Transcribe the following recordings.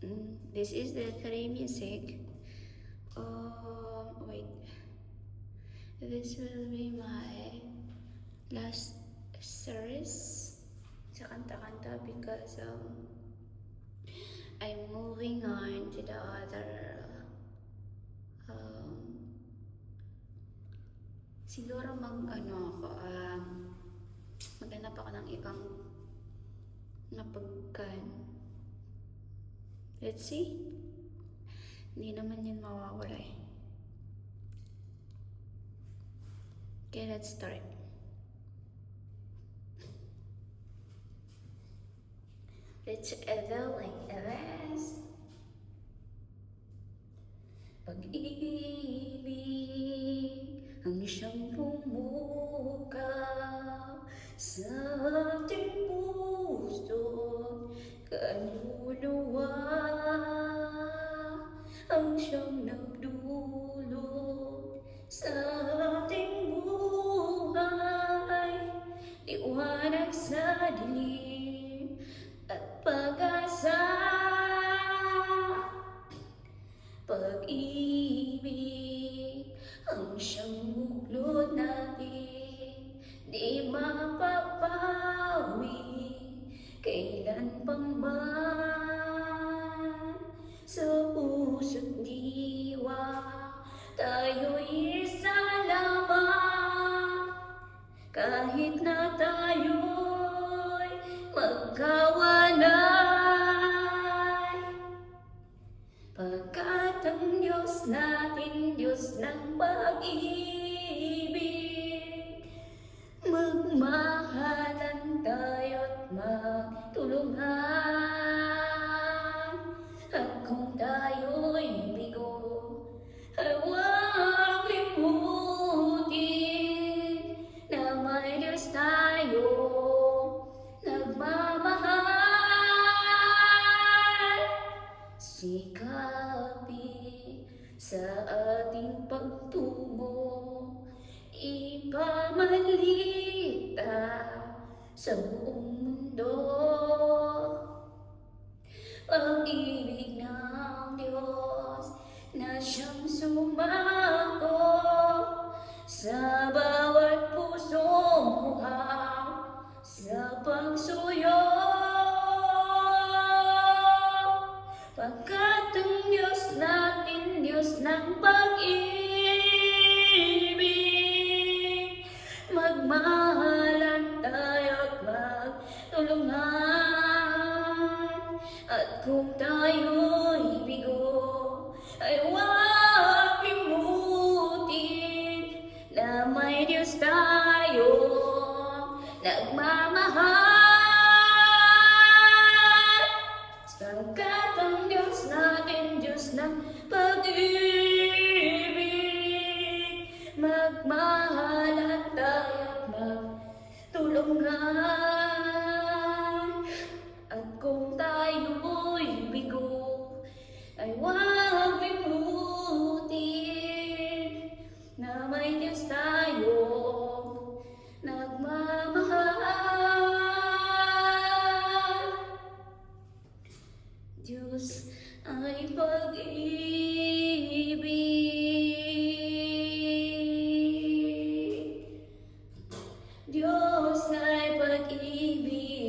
This is the Kare music. Wait. This will be my last series sa kanta-kanta because I'm moving on to the other siguro maghanap ako ng ibang napagkan. Let's see. Hindi naman yun mawawala eh. Okay, let's start. Let's like this. Pag-ibig ang siyang pumukaw sa ating puso, kaluluwa ang siyang nagdulot sa ating buhay, liwanag sa dilim at pag-asa. Pag-ibig ang siyang buklod natin, di mapapawi kailan pang man. Sa puso't diwa tayo'y isa lamang, kahit na tayo'y magkawalay. Pagkat ang Diyos natin, Diyos ng pag-ibig, magmahalan tayo't magtulungan. At kung tayo'y bigo, ay huwag limutin na may Diyos tayo nagmamahal. Sikapin sa ating pagtungo, ipamalita sa buong mundo. Pag-ibig ng Diyos na siyang sumako sa bawat pusong uhaw sa pagsuyo. Pagkat ang Diyos natin, Diyos ng pag-ibig, magmahalan tayo't magtulungan. At kung tayo'y bigo, ay huwag limutin na may Diyos tayo nagmamahal. Sapagkat ang Diyos natin, Diyos ng pag-ibig, magmahalan tayo't magtulungan. At kung tayo'y bigo, ay huwag limutin na may Diyos tayo nagmamahal. Diyos ay pag-ibig. Diyos ay pag-ibig.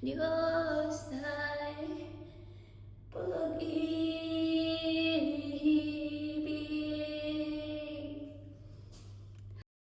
Diyos ay pag-ibig.